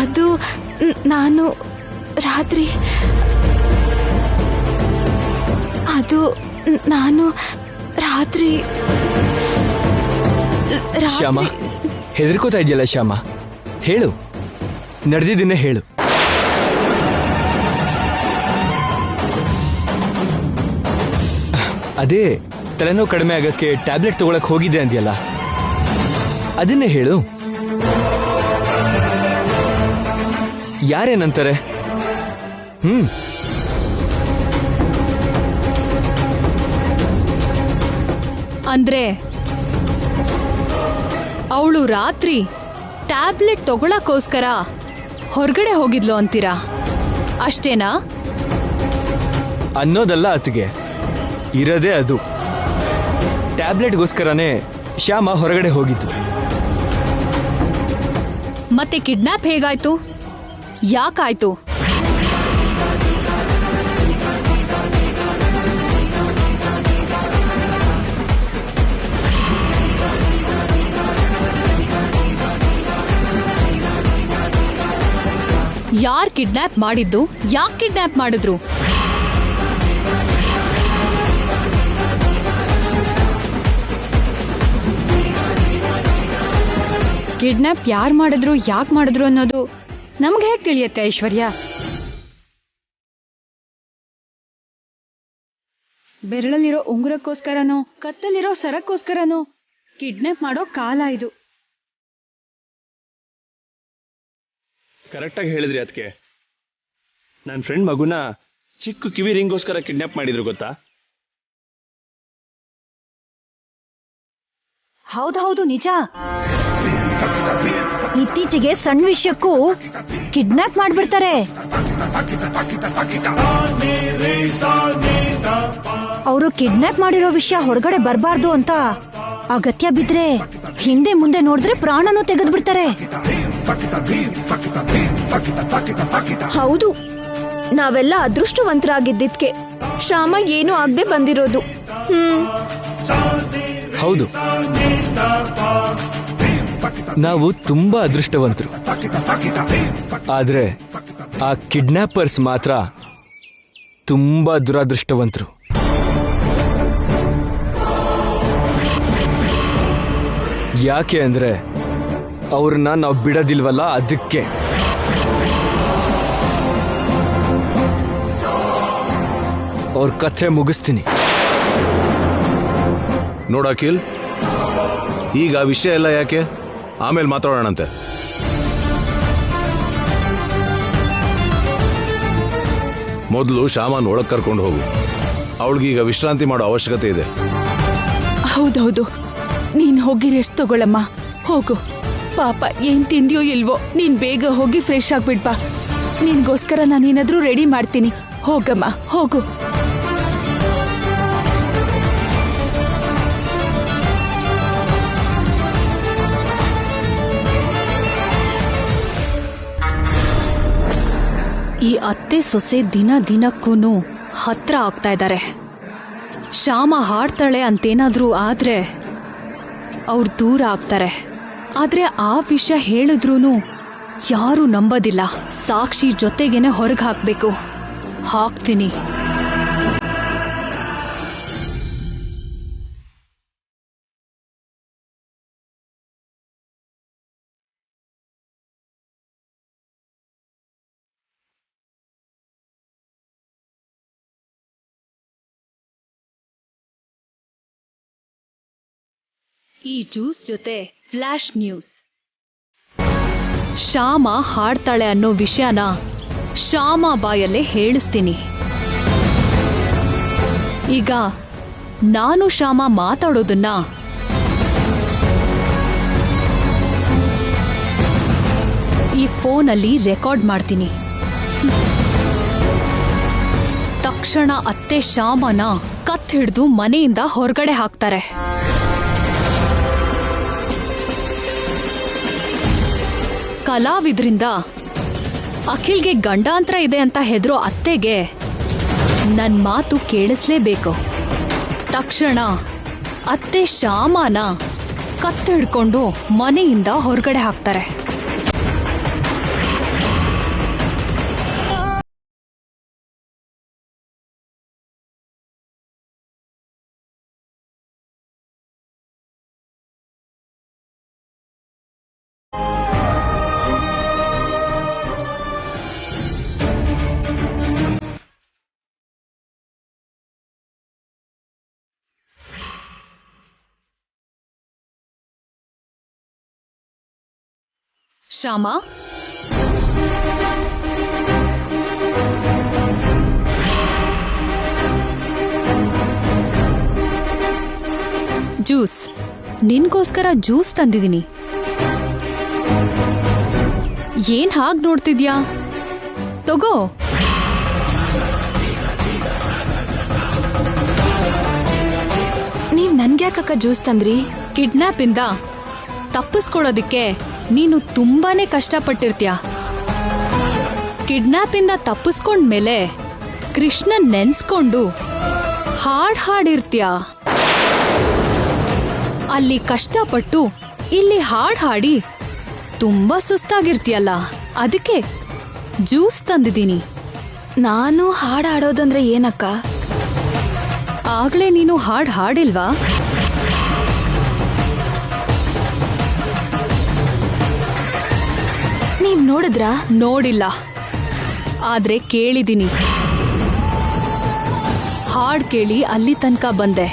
ಅದು ನಾನು ರಾತ್ರಿ ಶ್ಯಾಮ, ಹೆದರ್ಕೋತಾ ಇದೆಯಲ್ಲ ಶ್ಯಾಮ, ಹೇಳು, ನಡೆದಿದ್ದನ್ನೇ ಹೇಳು. ಅದೇ ತಲೆನೋವು ಕಡಿಮೆ ಆಗಕ್ಕೆ ಟ್ಯಾಬ್ಲೆಟ್ ತಗೊಳಕ್ ಹೋಗಿದ್ದೆ ಅಂದ್ಯಲ್ಲ, ಅದನ್ನೇ ಹೇಳು. ಯಾರೇನಂತಾರೆ? ಅಂದ್ರೆ ಅವಳು ರಾತ್ರಿ ಟ್ಯಾಬ್ಲೆಟ್ ತಗೊಳಕ್ಕೋಸ್ಕರ ಹೊರಗಡೆ ಹೋಗಿದ್ಲು ಅಂತೀರಾ? ಅಷ್ಟೇನಾ? ಅನ್ನೋದಲ್ಲ ಅತ್ತಿಗೆ, ಇರದೇ ಅದು. ಟ್ಯಾಬ್ಲೆಟ್ಗೋಸ್ಕರನೇ ಶ್ಯಾಮ ಹೊರಗಡೆ ಹೋಗಿದ್ದು. ಮತ್ತೆ ಕಿಡ್ನಾಪ್ ಹೇಗಾಯ್ತು? ಯಾಕಾಯ್ತು? ಯಾರ್ ಕಿಡ್ನಾಪ್ ಮಾಡಿದ್ದು? ಯಾಕೆ ಕಿಡ್ನಾಪ್ ಮಾಡಿದ್ರು? ಕಿಡ್ನಾಪ್ ಯಾರು ಮಾಡಿದ್ರು, ಯಾಕೆ ಮಾಡಿದ್ರು ಅನ್ನೋದು ನಮ್ಗೆ ಹೇಗೆ ತಿಳಿಯುತ್ತೆ ಐಶ್ವರ್ಯ? ಬೆರಳಲ್ಲಿರೋ ಉಂಗುರಕ್ಕೋಸ್ಕರನೋ ಕತ್ತಲ್ಲಿರೋ ಸರಕ್ಕೋಸ್ಕರನೋ ಕಿಡ್ನಾಪ್ ಮಾಡೋ ಕಾಲ ಇದು. ಕರೆಕ್ಟಾಗಿ ಹೇಳಿದ್ರಿ ಅದಕ್ಕೆ. ನನ್ನ ಫ್ರೆಂಡ್ ಮಗುನ ಚಿಕ್ಕ ಕಿವಿ ರಿಂಗೋಸ್ಕರ ಕಿಡ್ನಾಪ್ ಮಾಡಿದ್ರು ಗೊತ್ತಾ? ಹೌದು ನಿಜ. ಇತ್ತೀಚೆಗೆ ಸಣ್ಣ ವಿಷಯಕ್ಕೂ ಕಿಡ್ನಾಪ್ ಮಾಡ್ಬಿಡ್ತಾರೆ. ಅವರು ಕಿಡ್ನಾಪ್ ಮಾಡಿರೋ ವಿಷಯ ಹೊರಗಡೆ ಬರಬಾರ್ದು ಅಂತ ಅಗತ್ಯ ಬಿದ್ರೆ ಹಿಂದೆ ಮುಂದೆ ನೋಡಿದ್ರೆ ಪ್ರಾಣನೂ ತೆಗೆದ್ಬಿಡ್ತಾರೆ. ಹೌದು, ನಾವೆಲ್ಲ ಅದೃಷ್ಟವಂತರಾಗಿದ್ದಕ್ಕೆ ಶ್ಯಾಮ ಏನೂ ಆಗದೆ ಬಂದಿರೋದು. ಹೌದು, ನಾವು ತುಂಬಾ ಅದೃಷ್ಟವಂತರು. ಆದ್ರೆ ಆ ಕಿಡ್ನಾಪರ್ಸ್ ಮಾತ್ರ ತುಂಬಾ ದುರದೃಷ್ಟವಂತರು. ಯಾಕೆ ಅಂದ್ರೆ ಅವ್ರನ್ನ ನಾವು ಬಿಡೋದಿಲ್ವಲ್ಲ, ಅದಕ್ಕೆ. ಅವ್ರ ಕಥೆ ಮುಗಿಸ್ತೀನಿ. ನೋಡ ಅಖಿಲ್, ಈಗ ಆ ವಿಷಯ ಎಲ್ಲ ಯಾಕೆ, ಆಮೇಲೆ ಮಾತಾಡೋಣಂತೆ. ಮೊದಲು ಶ್ಯಾಮನ್ ಒಳಗ್ ಕರ್ಕೊಂಡು ಹೋಗು. ಅವಳಿಗೀಗ ವಿಶ್ರಾಂತಿ ಮಾಡೋ ಅವಶ್ಯಕತೆ ಇದೆ. ಹೌದೌದು, ನೀನ್ ಹೋಗಿ ರೆಸ್ಟ್ ತಗೊಳಮ್ಮ, ಹೋಗು. ಪಾಪ ಏನ್ ತಿಂದ್ಯೋ ಇಲ್ವೋ, ನೀನ್ ಬೇಗ ಹೋಗಿ ಫ್ರೆಶ್ ಆಗ್ಬಿಡ್ಬಾ. ನಿನ್ಗೋಸ್ಕರ ನಾನೇನಾದ್ರೂ ರೆಡಿ ಮಾಡ್ತೀನಿ. ಹೋಗಮ್ಮ, ಹೋಗು. ಈ ಅತ್ತೆ ಸೊಸೆ ದಿನಕ್ಕೂನು ಹತ್ರ ಆಗ್ತಾ ಇದ್ದಾರೆ. ಶ್ಯಾಮ ಹಾಡ್ತಾಳೆ ಅಂತೇನಾದ್ರೂ ಆದ್ರೆ ಅವ್ರು ದೂರ ಆಗ್ತಾರೆ. ಆದ್ರೆ ಆ ವಿಷಯ ಹೇಳಿದ್ರೂ ಯಾರೂ ನಂಬೋದಿಲ್ಲ. ಸಾಕ್ಷಿ ಜೊತೆಗೇನೆ ಹೊರಗೆ ಹಾಕ್ಬೇಕು. ಹಾಕ್ತೀನಿ. ಈ ಜ್ಯೂಸ್ ಜೊತೆ ಫ್ಲಾಶ್ ನ್ಯೂಸ್. ಶ್ಯಾಮ ಹಾಡ್ತಾಳೆ ಅನ್ನೋ ವಿಷಯನ ಶ್ಯಾಮ ಬಾಯಲ್ಲೇ ಹೇಳಿಸ್ತೀನಿ. ಈಗ ನಾನು ಶ್ಯಾಮ ಮಾತಾಡೋದನ್ನ ಈ ಫೋನಲ್ಲಿ ರೆಕಾರ್ಡ್ ಮಾಡ್ತೀನಿ. ತಕ್ಷಣ ಅತ್ತೆ ಶ್ಯಾಮನ ಕತ್ ಹಿಡಿದು ಮನೆಯಿಂದ ಹೊರಗಡೆ ಹಾಕ್ತಾರೆ. ಕಲಾವಿದ್ರಿಂದ ಅಖಿಲ್ಗೆ ಗಂಡಾಂತರ ಇದೆ ಅಂತ ಹೆದರೋ ಅತ್ತೆಗೆ ನನ್ನ ಮಾತು ಕೇಳಿಸ್ಲೇಬೇಕು. ತಕ್ಷಣ ಅತ್ತೆ ಶ್ಯಾಮನ ಕತ್ತು ಹಿಡ್ಕೊಂಡು ಮನೆಯಿಂದ ಹೊರಗಡೆ ಹಾಕ್ತಾರೆ. ಶ್ಯಾಮ, ಜ್ಯೂಸ್. ನಿನ್ಗೋಸ್ಕರ ಜ್ಯೂಸ್ ತಂದಿದ್ದೀನಿ. ಏನ್ ಹಾಗ್ ನೋಡ್ತಿದ್ಯಾ? ತಗೋ. ನೀವ್ ನನ್ಗ್ಯಾಕಕ್ಕ ಜ್ಯೂಸ್ ತಂದ್ರಿ? ಕಿಡ್ನಾಪ್ ಇಂದ ತಪ್ಪಿಸ್ಕೊಳ್ಳೋದಿಕ್ಕೆ ನೀನು ತುಂಬಾನೇ ಕಷ್ಟಪಟ್ಟಿರ್ತೀಯ. ಕಿಡ್ನಾಪ್ ಇಂದ ತಪ್ಪಿಸ್ಕೊಂಡ್ಮೇಲೆ ಕೃಷ್ಣನ್ ನೆನ್ಸ್ಕೊಂಡು ಹಾಡಿರ್ತೀಯ. ಅಲ್ಲಿ ಕಷ್ಟಪಟ್ಟು ಇಲ್ಲಿ ಹಾಡಿ ತುಂಬಾ ಸುಸ್ತಾಗಿರ್ತೀಯಲ್ಲ, ಅದಕ್ಕೆ ಜ್ಯೂಸ್ ತಂದಿದ್ದೀನಿ. ನಾನು ಹಾಡೋದಂದ್ರೆ ಏನಕ್ಕ? ಆಗ್ಲೇ ನೀನು ಹಾಡಿಲ್ವಾ? ನೀವ್ ನೋಡಿದ್ರಾ? ನೋಡಿಲ್ಲ, ಆದ್ರೆ ಕೇಳಿದ್ದೀನಿ. ಹಾಡ್ ಕೇಳಿ ಅಲ್ಲಿ ತನಕ ಬಂದೆ.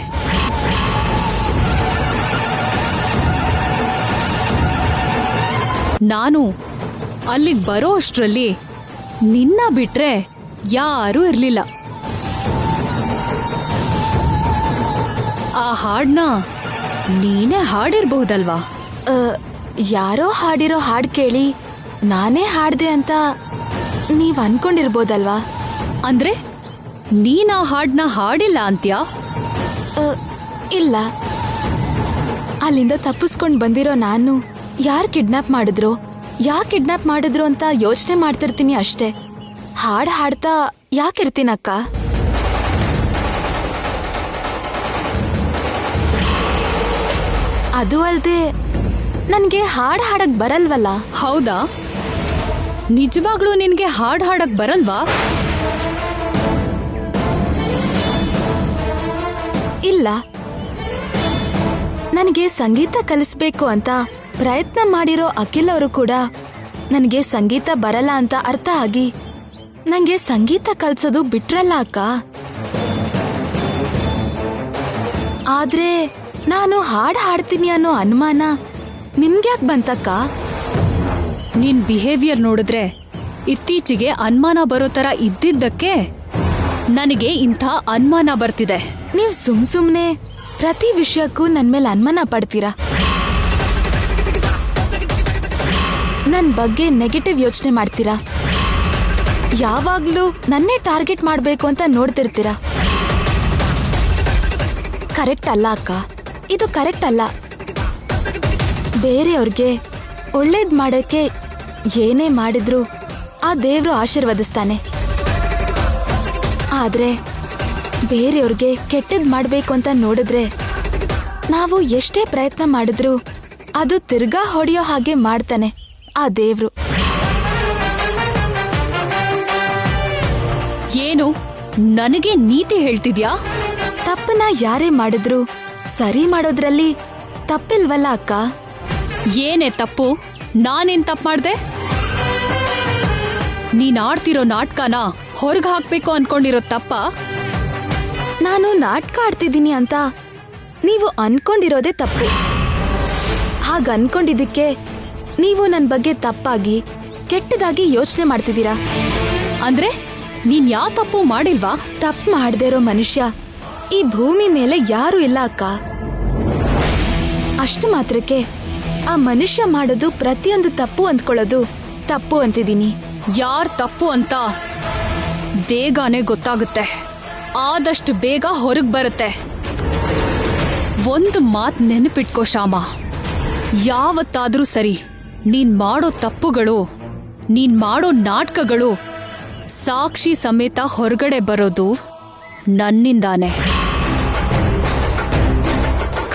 ನಾನು ಅಲ್ಲಿಗೆ ಬರೋ ಅಷ್ಟ್ರಲ್ಲಿ ನಿನ್ನ ಬಿಟ್ರೆ ಯಾರೂ ಇರ್ಲಿಲ್ಲ. ಆ ಹಾಡ್ನ ನೀನೇ ಹಾಡಿರ್ಬಹುದಲ್ವಾ? ಯಾರೋ ಹಾಡಿರೋ ಹಾಡ್ ಕೇಳಿ ನಾನೇ ಹಾಡ್ದೆ ಅಂತ ನೀವ್ ಅನ್ಕೊಂಡಿರ್ಬೋದಲ್ವಾ? ಅಂದ್ರೆ ನೀನ್ ಆ ಹಾಡ್ನ ಹಾಡಿಲ್ಲ ಅಂತ್ಯಾ? ಇಲ್ಲ, ಅಲ್ಲಿಂದ ತಪ್ಪಿಸ್ಕೊಂಡ್ ಬಂದಿರೋ ನಾನು ಯಾರ್ ಕಿಡ್ನಾಪ್ ಮಾಡಿದ್ರು, ಯಾಕೆ ಕಿಡ್ನಾಪ್ ಮಾಡಿದ್ರು ಅಂತ ಯೋಚನೆ ಮಾಡ್ತಿರ್ತೀನಿ ಅಷ್ಟೇ. ಹಾಡ್ತಾ ಯಾಕಿರ್ತೀನಕ್ಕ? ಅದು ಅಲ್ದೆ ನನ್ಗೆ ಹಾಡಕ್ ಬರಲ್ವಲ್ಲ. ಹೌದಾ? ನಿಜವಾಗ್ಲೂ ನಿನ್ಗೆ ಹಾಡಕ್ ಬರಲ್ವಾ? ಇಲ್ಲ, ನನಗೆ ಸಂಗೀತ ಕಲಿಸ್ಬೇಕು ಅಂತ ಪ್ರಯತ್ನ ಮಾಡಿರೋ ಅಖಿಲ್ ಅವರು ಕೂಡ ನನಗೆ ಸಂಗೀತ ಬರಲ್ಲ ಅಂತ ಅರ್ಥ ಆಗಿ ನಂಗೆ ಸಂಗೀತ ಕಲ್ಸೋದು ಬಿಟ್ರಲ್ಲ ಅಕ್ಕ. ಆದ್ರೆ ನಾನು ಹಾಡ್ತೀನಿ ಅನ್ನೋ ಅನುಮಾನ ನಿಮ್ಗ್ಯಾಕ್ ಬಂತಕ್ಕ? ನಿನ್ ಬಿಹೇವಿಯರ್ ನೋಡಿದ್ರೆ ಇತ್ತೀಚೆಗೆ ಅನುಮಾನ ಬರೋ ತರ ಇದ್ದಿದ್ದಕ್ಕೆ ನನಗೆ ಇಂಥ ಅನುಮಾನ ಬರ್ತಿದೆ. ನೀವ್ ಸುಮ್ನೆ ಪ್ರತಿ ವಿಷಯಕ್ಕೂ ನನ್ ಮೇಲೆ ಅನುಮಾನ ಪಡ್ತೀರಾ. ನನ್ ಬಗ್ಗೆ ನೆಗೆಟಿವ್ ಯೋಚನೆ ಮಾಡ್ತೀರಾ. ಯಾವಾಗ್ಲೂ ನನ್ನೇ ಟಾರ್ಗೆಟ್ ಮಾಡ್ಬೇಕು ಅಂತ ನೋಡ್ತಿರ್ತೀರಾ. ಕರೆಕ್ಟ್ ಅಲ್ಲ ಅಕ್ಕ, ಇದು ಕರೆಕ್ಟ್ ಅಲ್ಲ. ಬೇರೆಯವ್ರಿಗೆ ಒಳ್ಳೇದ್ ಮಾಡಕ್ಕೆ ಏನೇ ಮಾಡಿದ್ರು ಆ ದೇವ್ರು ಆಶೀರ್ವದಿಸ್ತಾನೆ. ಆದ್ರೆ ಬೇರೆಯವ್ರಿಗೆ ಕೆಟ್ಟದ್ ಮಾಡ್ಬೇಕು ಅಂತ ನೋಡಿದ್ರೆ ನಾವು ಎಷ್ಟೇ ಪ್ರಯತ್ನ ಮಾಡಿದ್ರು ಅದು ತಿರ್ಗಾ ಹೊಡೆಯೋ ಹಾಗೆ ಮಾಡ್ತಾನೆ ಆ ದೇವ್ರು. ಏನು ನನಗೆ ನೀತಿ ಹೇಳ್ತಿದ್ಯಾ? ತಪ್ಪನ್ನ ಯಾರೇ ಮಾಡಿದ್ರು ಸರಿ ಮಾಡೋದ್ರಲ್ಲಿ ತಪ್ಪಿಲ್ವಲ್ಲ ಅಕ್ಕ? ಏನೇ ತಪ್ಪು? ನಾನೇನ್ ತಪ್ಪು ಮಾಡ್ದೆ? ನೀನ್ ಆಡ್ತಿರೋ ನಾಟಕನ ಹೊರಗೆ ಹಾಕ್ಬೇಕು ಅನ್ಕೊಂಡಿರೋ ತಪ್ಪ? ನಾನು ನಾಟಕ ಆಡ್ತಿದ್ದೀನಿ ಅಂತ ನೀವು ಅನ್ಕೊಂಡಿರೋದೇ ತಪ್ಪು. ಹಾಗ ಅನ್ಕೊಂಡಿದ್ದಕ್ಕೆ ನೀವು ನನ್ನ ಬಗ್ಗೆ ತಪ್ಪಾಗಿ ಕೆಟ್ಟದಾಗಿ ಯೋಚನೆ ಮಾಡ್ತಿದ್ದೀರಾ. ಅಂದ್ರೆ ನೀನ್ ಯಾವ ತಪ್ಪು ಮಾಡಿಲ್ವಾ? ತಪ್ಪು ಮಾಡದೇ ಇರೋ ಮನುಷ್ಯ ಈ ಭೂಮಿ ಮೇಲೆ ಯಾರೂ ಇಲ್ಲ ಅಕ್ಕ. ಅಷ್ಟು ಮಾತ್ರಕ್ಕೆ ಆ ಮನುಷ್ಯ ಮಾಡೋದು ಪ್ರತಿಯೊಂದು ತಪ್ಪು ಅಂದ್ಕೊಳ್ಳೋದು ತಪ್ಪು ಅಂತಿದ್ದೀನಿ. ಯಾರ್ ತಪ್ಪು ಅಂತ ಬೇಗನೆ ಗೊತ್ತಾಗುತ್ತೆ, ಆದಷ್ಟು ಬೇಗ ಹೊರಗ್ ಬರುತ್ತೆ. ಒಂದು ಮಾತ್ ನೆನಪಿಟ್ಕೋ ಶ್ಯಾಮ, ಯಾವತ್ತಾದ್ರೂ ಸರಿ ನೀನ್ ಮಾಡೋ ತಪ್ಪುಗಳು, ನೀನ್ ಮಾಡೋ ನಾಟಕಗಳು ಸಾಕ್ಷಿ ಸಮೇತ ಹೊರಗಡೆ ಬರೋದು ನನ್ನಿಂದಾನೆ,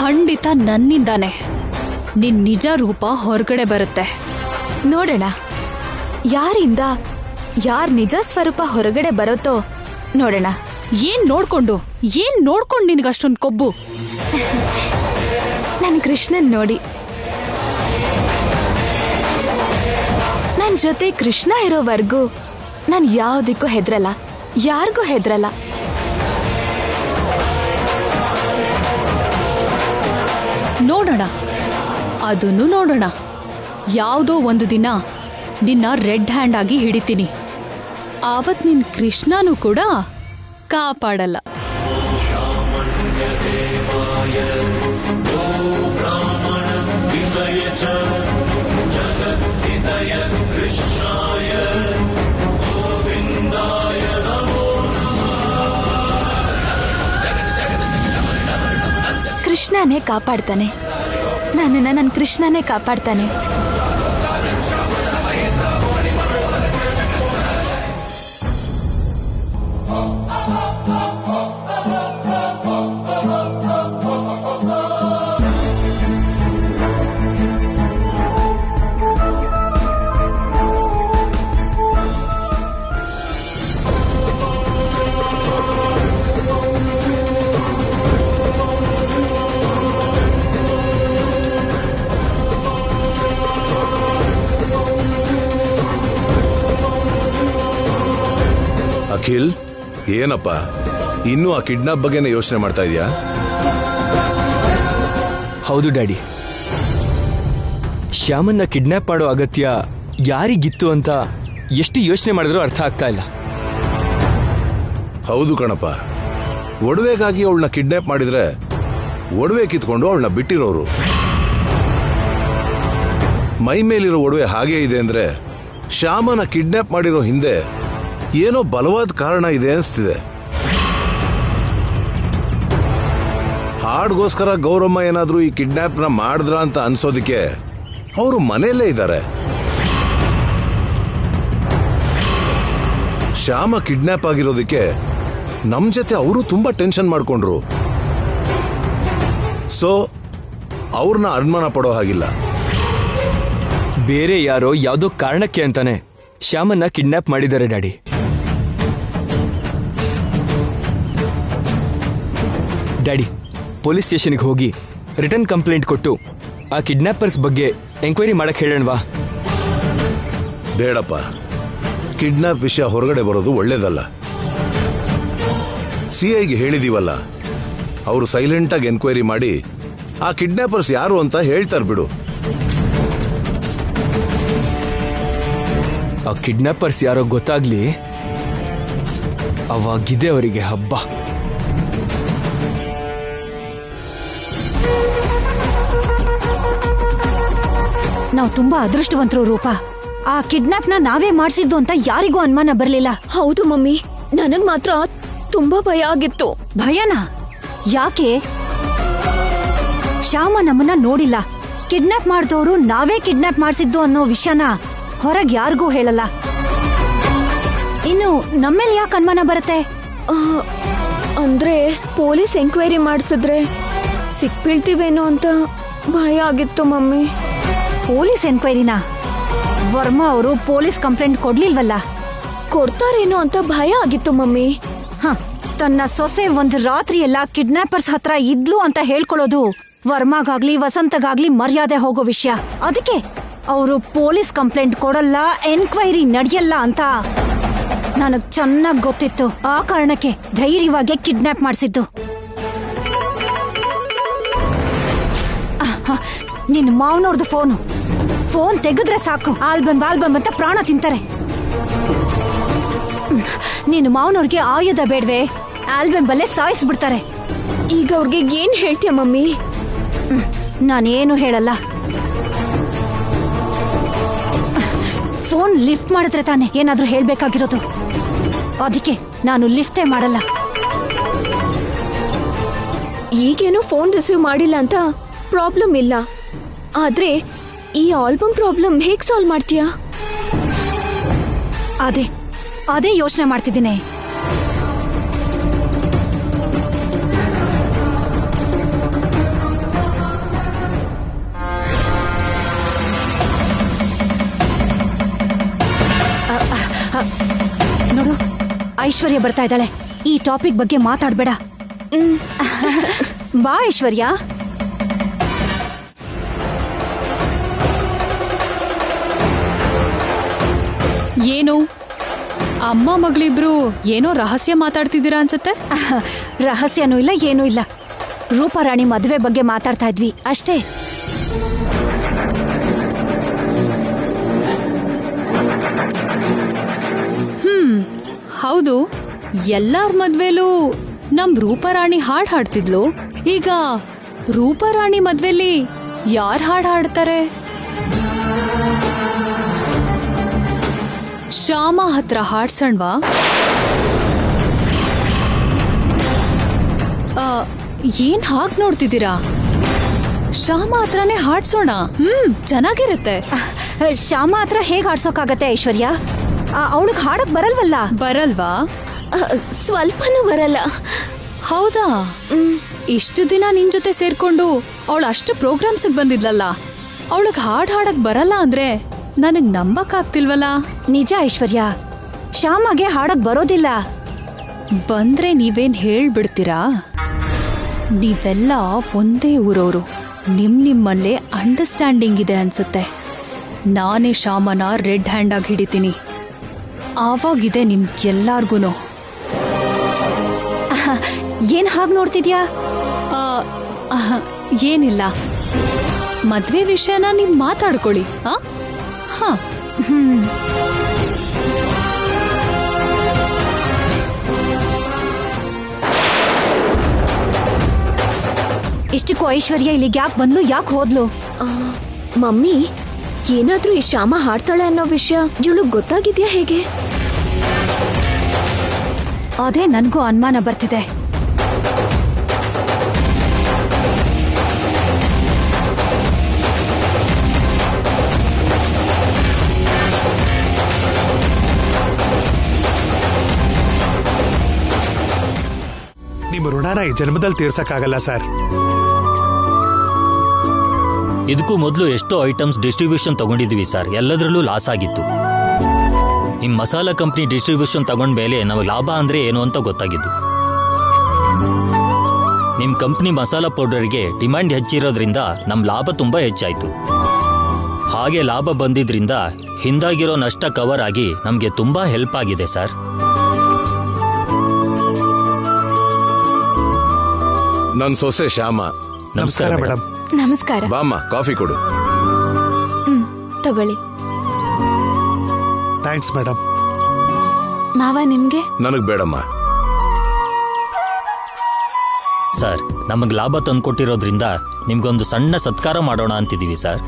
ಖಂಡಿತ ನನ್ನಿಂದಾನೆ. ನಿನ್ ನಿಜ ರೂಪ ಹೊರಗಡೆ ಬರುತ್ತೆ. ನೋಡೋಣ ಯಾರಿಂದ ಯಾರ್ ನಿಜ ಸ್ವರೂಪ ಹೊರಗಡೆ ಬರುತ್ತೋ ನೋಡೋಣ. ಏನ್ ನೋಡ್ಕೊಂಡು ನಿನಗಷ್ಟೊಂದು ಕೊಬ್ಬು? ನನ್ ಕೃಷ್ಣನ್ ನೋಡಿ. ನನ್ ಜೊತೆ ಕೃಷ್ಣ ಇರೋವರೆಗೂ ನಾನ್ ಯಾವುದಕ್ಕೂ ಹೆದ್ರಲ್ಲ, ಯಾರಿಗೂ ಹೆದ್ರಲ್ಲ. ನೋಡೋಣ, ಅದನ್ನು ನೋಡೋಣ. ಯಾವುದೋ ಒಂದು ದಿನ ನಿನ್ನ ರೆಡ್ ಹ್ಯಾಂಡ್ ಆಗಿ ಹಿಡಿತೀನಿ. ಆವತ್ ನಿನ್ ಕೃಷ್ಣನೂ ಕೂಡ ಕಾಪಾಡಲ್ಲ. ಕೃಷ್ಣನೇ ಕಾಪಾಡ್ತಾನೆ, ನನ್ನ ಕೃಷ್ಣನೇ ಕಾಪಾಡ್ತಾನೆ. ಅಖಿಲ್, ಏನಪ್ಪ ಇನ್ನೂ ಆ ಕಿಡ್ನಾಪ್ ಬಗ್ಗೆನೇ ಯೋಚನೆ ಮಾಡ್ತಾ ಇದೀಯಾ? ಹೌದು ಡ್ಯಾಡಿ, ಶ್ಯಾಮನ್ನ ಕಿಡ್ನಾಪ್ ಮಾಡೋ ಅಗತ್ಯ ಯಾರಿಗಿತ್ತು ಅಂತ ಎಷ್ಟು ಯೋಚನೆ ಮಾಡಿದ್ರೂ ಅರ್ಥ ಆಗ್ತಾ ಇಲ್ಲ. ಹೌದು ಕಣಪ್ಪ, ಒಡವೆಗಾಗಿ ಅವಳನ್ನ ಕಿಡ್ನಾಪ್ ಮಾಡಿದ್ರೆ ಒಡವೆ ಕಿತ್ಕೊಂಡು ಅವಳನ್ನ ಬಿಟ್ಟಿರೋರು. ಮೈ ಮೇಲಿರೋ ಒಡವೆ ಹಾಗೇ ಇದೆ ಅಂದ್ರೆ ಶ್ಯಾಮನ ಕಿಡ್ನಾಪ್ ಮಾಡಿರೋ ಹಿಂದೆ ಏನೋ ಬಲವಾದ ಕಾರಣ ಇದೆ ಅನಿಸ್ತಿದೆ. ಹಾಡ್ಗೋಸ್ಕರ ಗೌರಮ್ಮ ಏನಾದ್ರೂ ಈ ಕಿಡ್ನಾಪ್ನ ಮಾಡಿದ್ರ ಅಂತ ಅನ್ಸೋದಕ್ಕೆ ಅವರು ಮನೆಯಲ್ಲೇ ಇದ್ದಾರೆ. ಶ್ಯಾಮ ಕಿಡ್ನಾಪ್ ಆಗಿರೋದಕ್ಕೆ ನಮ್ ಜೊತೆ ಅವರು ತುಂಬಾ ಟೆನ್ಷನ್ ಮಾಡ್ಕೊಂಡ್ರು. ಸೊ ಅವ್ರನ್ನ ಅನುಮಾನ ಪಡೋ ಹಾಗಿಲ್ಲ. ಬೇರೆ ಯಾರೋ ಯಾವುದೋ ಕಾರಣಕ್ಕೆ ಅಂತಾನೆ ಶ್ಯಾಮನ್ನ ಕಿಡ್ನಾಪ್ ಮಾಡಿದ್ದಾರೆ ಡ್ಯಾಡಿ. ಡ್ಯಾಡಿ, ಪೊಲೀಸ್ ಸ್ಟೇಷನ್ಗೆ ಹೋಗಿ ರಿಟರ್ನ್ ಕಂಪ್ಲೇಂಟ್ ಕೊಟ್ಟು ಆ ಕಿಡ್ನಾಪರ್ಸ್ ಬಗ್ಗೆ ಎಂಕ್ವೈರಿ ಮಾಡಕ್ ಹೇಳೋಣವಾ? ಬೇಡಪ್ಪ, ಕಿಡ್ನಾಪ್ ವಿಷಯ ಹೊರಗಡೆ ಬರೋದು ಒಳ್ಳೇದಲ್ಲ. ಸಿಐಗೆ ಹೇಳಿದೀವಲ್ಲ, ಅವರು ಸೈಲೆಂಟಾಗಿ ಎನ್ಕ್ವೈರಿ ಮಾಡಿ ಆ ಕಿಡ್ನಾಪರ್ಸ್ ಯಾರು ಅಂತ ಹೇಳ್ತಾರೆ ಬಿಡು. ಆ ಕಿಡ್ನಾಪರ್ಸ್ ಯಾರೋ ಗೊತ್ತಾಗ್ಲಿ, ಅವಾಗಿದೆ ಅವರಿಗೆ ಹಬ್ಬ. ನಾವು ತುಂಬಾ ಅದೃಷ್ಟವಂತರು ರೂಪ. ಆ ಕಿಡ್ನಾಪ್ನ ನಾವೇ ಮಾಡಿಸಿದ್ದು ಅಂತ ಯಾರಿಗೂ ಅನುಮಾನ ಬರಲಿಲ್ಲ. ಹೌದು ಮಮ್ಮಿ, ನನಗ್ ಮಾತ್ರ ತುಂಬಾ ಭಯ ಆಗಿತ್ತು. ಭಯನಾ? ಯಾಕೆ? ಶ್ಯಾಮ ನಮ್ಮನ್ನ ನೋಡಿಲ್ಲ. ಕಿಡ್ನಾಪ್ ಮಾಡಿದವರು ನಾವೇ ಕಿಡ್ನಾಪ್ ಮಾಡಿಸಿದ್ದು ಅನ್ನೋ ವಿಷಯನ ಹೊರಗೆ ಯಾರಿಗೂ ಹೇಳಲ್ಲ. ಇನ್ನು ನಮ್ಮೇಲೆ ಯಾಕೆ ಅನುಮಾನ ಬರುತ್ತೆ? ಅಂದ್ರೆ ಪೊಲೀಸ್ ಎಂಕ್ವೈರಿ ಮಾಡಿಸಿದ್ರೆ ಸಿಕ್ಬೀಳ್ತೀವೇನೋ ಅಂತ ಭಯ ಆಗಿತ್ತು ಮಮ್ಮಿ. ಪೊಲೀಸ್ ಎನ್ಕ್ವೈರಿನಾ? ವರ್ಮಾ ಅವರು ಪೊಲೀಸ್ ಕಂಪ್ಲೇಂಟ್ ಕೊಡ್ಲಿಲ್ವಲ್ಲ? ಕೊಡ್ತಾರೇನೋ ಅಂತ ಭಯ ಆಗಿತ್ತು ಮಮ್ಮಿ. ತನ್ನ ಸೊಸೆ ಒಂದು ರಾತ್ರಿ ಎಲ್ಲ ಕಿಡ್ನಾಪರ್ಸ್ ಹತ್ರ ಇದ್ಲು ಅಂತ ಹೇಳ್ಕೊಳ್ಳೋದು ವರ್ಮಾಗಾಗ್ಲಿ ವಸಂತಗಾಗ್ಲಿ ಮರ್ಯಾದೆ ಹೋಗೋ ವಿಷಯ. ಅದಕ್ಕೆ ಅವರು ಪೊಲೀಸ್ ಕಂಪ್ಲೇಂಟ್ ಕೊಡಲ್ಲ, ಎನ್ಕ್ವೈರಿ ನಡೆಯಲ್ಲ ಅಂತ ನನಗ್ ಚೆನ್ನಾಗ್ ಗೊತ್ತಿತ್ತು. ಆ ಕಾರಣಕ್ಕೆ ಧೈರ್ಯವಾಗಿ ಕಿಡ್ನಾಪ್ ಮಾಡಿಸಿದ್ದು. ನಿನ್ನ ಮಾವನವ್ರದ್ದು ಫೋನ್ ತೆಗೆದ್ರೆ ಸಾಕು, ಆಲ್ಬಮ್ ಅಂತ ಪ್ರಾಣ ತಿಂತಾರೆ. ನಿನ್ನ ಮಾವನವ್ರಿಗೆ ಆಯುಧ ಬೇಡ್ವೆ, ಆಲ್ಬಮ್ ಬಲ್ಲೇ ಸಾಯಿಸ್ಬಿಡ್ತಾರೆ. ಈಗ ಅವ್ರಿಗೆ ಏನ್ ಹೇಳ್ತೀಯ ಮಮ್ಮಿ? ನಾನೇನು ಹೇಳಲ್ಲ. ಫೋನ್ ಲಿಫ್ಟ್ ಮಾಡಿದ್ರೆ ತಾನೆ ಏನಾದ್ರೂ ಹೇಳ್ಬೇಕಾಗಿರೋದು. ಅದಕ್ಕೆ ನಾನು ಲಿಫ್ಟೇ ಮಾಡಲ್ಲ. ಈಗೇನು ಫೋನ್ ರಿಸೀವ್ ಮಾಡಿಲ್ಲ ಅಂತ ಪ್ರಾಬ್ಲಮ್ ಇಲ್ಲ, ಆದ್ರೆ ಈ ಆಲ್ಬಮ್ ಪ್ರಾಬ್ಲಮ್ ಹೇಗ್ ಸಾಲ್ವ್ ಮಾಡ್ತೀಯಾ? ಅದೇ ಯೋಚನೆ ಮಾಡ್ತಿದ್ದೀನಿ. ನೋಡು, ಐಶ್ವರ್ಯ ಬರ್ತಾ ಇದ್ದಾಳೆ. ಈ ಟಾಪಿಕ್ ಬಗ್ಗೆ ಮಾತಾಡ್ಬೇಡ. ಬಾ ಐಶ್ವರ್ಯ. ಏನು ಅಮ್ಮ ಮಗಳಿಬ್ರು ಏನೋ ರಹಸ್ಯ ಮಾತಾಡ್ತಿದ್ದೀರಾ ಅನ್ಸುತ್ತೆ? ರಹಸ್ಯನೂ ಇಲ್ಲ, ಏನೂ ಇಲ್ಲ. ರೂಪಾರಾಣಿ ಮದುವೆ ಬಗ್ಗೆ ಮಾತಾಡ್ತಾ ಇದ್ವಿ ಅಷ್ಟೇ. ಹೌದು, ಎಲ್ಲಾರ ಮದ್ವೆಲೂ ನಮ್ ರೂಪರಾಣಿ ಹಾಡ್ ಹಾಡ್ತಿದ್ಲು. ಈಗ ರೂಪರಾಣಿ ಮದ್ವೆಲಿ ಯಾರ್ ಹಾಡ್ ಹಾಡ್ತಾರೆ? ಶ್ಯಾಮ ಹತ್ರ ಹಾಡ್ಸಣ್ವಾ? ಏನ್ ಹಾಕ್ ನೋಡ್ತಿದ್ದೀರಾ? ಶ್ಯಾಮ ಹತ್ರನೇ ಹಾಡ್ಸೋಣ. ಚೆನ್ನಾಗಿರುತ್ತೆ. ಶ್ಯಾಮ ಹತ್ರ ಹೇಗ್ ಹಾಡ್ಸೋಕಾಗತ್ತೆ ಐಶ್ವರ್ಯ? ಅವಳಿಗೆ ಹಾಡಕ್ ಬರಲ್ವಲ್ಲ? ಬರಲ್ವಾ? ಸ್ವಲ್ಪನೂ ಬರಲ್ಲ. ಹೌದಾ? ಇಷ್ಟು ದಿನ ನಿನ್ ಜೊತೆ ಸೇರ್ಕೊಂಡು ಅವಳು ಅಷ್ಟು ಪ್ರೋಗ್ರಾಮ್ಸ್ ಬಂದಿದ್ಲಲ್ಲ, ಅವಳಿಗೆ ಹಾಡ್ ಹಾಡಕ್ ಬರಲ್ಲ ಅಂದ್ರೆ ನನಗ್ ನಂಬಕ್ ಆಗ್ತಿಲ್ವಲ್ಲ. ನಿಜ ಐಶ್ವರ್ಯ, ಶ್ಯಾಮಗೆ ಹಾಡಕ್ ಬರೋದಿಲ್ಲ. ಬಂದ್ರೆ ನೀವೇನ್ ಹೇಳ್ಬಿಡ್ತೀರಾ? ನೀವೆಲ್ಲ ಒಂದೇ ಊರವರು, ನಿಮ್ಮಲ್ಲೇ ಅಂಡರ್ಸ್ಟ್ಯಾಂಡಿಂಗ್ ಇದೆ ಅನ್ಸುತ್ತೆ. ನಾನೇ ಶ್ಯಾಮನ ರೆಡ್ ಹ್ಯಾಂಡ್ ಆಗಿ ಹಿಡಿತೀನಿ. ಆವಾಗಿದೆ ನಿಮ್ಗೆಲ್ಲಾರ್ಗೂನು. ಏನ್ ಹಾಗೆ ನೋಡ್ತಿದ್ಯಾ? ಏನಿಲ್ಲ, ಮದ್ವೆ ವಿಷಯನ ನೀವ್ ಮಾತಾಡ್ಕೊಳ್ಳಿ. ಇಷ್ಟಕ್ಕೂ ಐಶ್ವರ್ಯ ಇಲ್ಲಿಗೆ ಯಾಕೆ ಬಂದ್ಲು, ಯಾಕೆ ಹೋದ್ಲು? ಮಮ್ಮಿ, ಏನಾದ್ರೂ ಈ ಶ್ಯಾಮ ಹಾಡ್ತಾಳೆ ಅನ್ನೋ ವಿಷಯ ಇವಳು ಗೊತ್ತಾಗಿದ್ಯಾ ಹೇಗೆ? ಅದೇ ನನ್ಗೂ ಅನುಮಾನ ಬರ್ತಿದೆ. ನಿಮ್ಮ ಋಣನ ಈ ಜನ್ಮದಲ್ಲಿ ತೀರ್ಸಕ್ಕಾಗಲ್ಲ ಸರ್. ಇದಕ್ಕೂ ಮೊದಲು ಎಷ್ಟೋ ಐಟಮ್ಸ್ ಡಿಸ್ಟ್ರಿಬ್ಯೂಷನ್ ತಗೊಂಡಿದ್ವಿ ಸರ್, ಎಲ್ಲದರಲ್ಲೂ ಲಾಸ್ ಆಗಿತ್ತು. ನಿಮ್ಮ ಮಸಾಲಾ ಕಂಪ್ನಿ ಡಿಸ್ಟ್ರಿಬ್ಯೂಷನ್ ತಗೊಂಡ ಮೇಲೆ ನಮಗೆ ಲಾಭ ಅಂದ್ರೆ ಏನು ಅಂತ ಗೊತ್ತಾಗಿದ್ದು. ನಿಮ್ಮ ಕಂಪ್ನಿ ಮಸಾಲಾ ಪೌಡರ್ಗೆ ಡಿಮ್ಯಾಂಡ್ ಹೆಚ್ಚಿರೋದ್ರಿಂದ ನಮ್ಮ ಲಾಭ ತುಂಬಾ ಹೆಚ್ಚಾಯಿತು. ಹಾಗೆ ಲಾಭ ಬಂದಿದ್ರಿಂದ ಹಿಂದಾಗಿರೋ ನಷ್ಟ ಕವರ್ ಆಗಿ ನಮಗೆ ತುಂಬಾ ಹೆಲ್ಪ್ ಆಗಿದೆ ಸರ್. ನನ್ ಸೊಸೆ ಶ್ಯಾಮ. ನಮಸ್ಕಾರ ಮೇಡಮ್. ನಮಸ್ಕಾರ. ಬಾಮ್ಮ, ಕಾಫಿ ಕೊಡು. ತಗೊಳ್ಳಿ. Thanks madam. ಮಾವ, ನಿಮ್ಗೆ? ನನಗ್ ಬೇಡಮ್ಮ. ಸರ್, ನಮಗೆ ಲಾಭ ತಂದ್ಕೊಟ್ಟಿರೋದ್ರಿಂದ ನಿಮ್ಗೊಂದು ಸಣ್ಣ ಸತ್ಕಾರ ಮಾಡೋಣ ಅಂತಿದೀವಿ ಸರ್.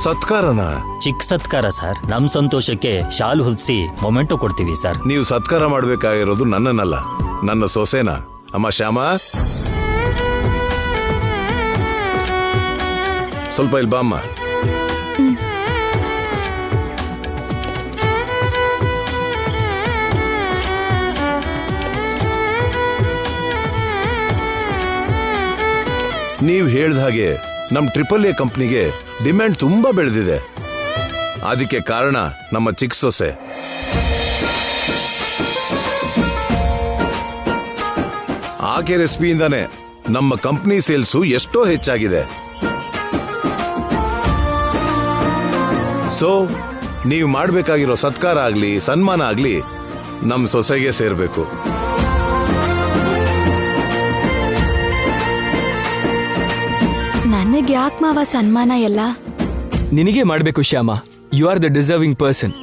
ಸತ್ಕಾರನ? ಚಿಕ್ಕ ಸತ್ಕಾರ ಸರ್. ನಮ್ ಸಂತೋಷಕ್ಕೆ ಶಾಲು ಹೊದಿಸಿ ಮೊಮೆಂಟೋ ಕೊಡ್ತೀವಿ ಸರ್. ನೀವು ಸತ್ಕಾರ ಮಾಡ್ಬೇಕಾಗಿರೋದು ನನ್ನನ್ನಲ್ಲ, ನನ್ನ ಸೊಸೆನ. ಅಮ್ಮ ಶ್ಯಾಮ, ಸ್ವಲ್ಪ ಇಲ್ಲಿ ಬಾಮ್ಮ. ನೀವು ಹೇಳ್ದ ಹಾಗೆ ನಮ್ AAA ಕಂಪ್ನಿಗೆ ಡಿಮ್ಯಾಂಡ್ ತುಂಬಾ ಬೆಳೆದಿದೆ. ಅದಕ್ಕೆ ಕಾರಣ ನಮ್ಮ ಚಿಕ್ಕ ಸೊಸೆ. ಆಕೆ ರೆಸಿಪಿಯಿಂದಾನೆ ನಮ್ಮ ಕಂಪ್ನಿ ಸೇಲ್ಸು ಎಷ್ಟೋ ಹೆಚ್ಚಾಗಿದೆ. ಸೊ ನೀವು ಮಾಡಬೇಕಾಗಿರೋ ಸತ್ಕಾರ ಆಗ್ಲಿ ಸನ್ಮಾನ ಆಗ್ಲಿ ನಮ್ಮ ಸೊಸೆಗೆ ಸೇರ್ಬೇಕು. ನನಗೆ ಯಾಕೆ ಮಾವ ಸನ್ಮಾನ ಎಲ್ಲ? ನಿನಗೆ ಮಾಡಬೇಕು Shyam. You are the deserving person.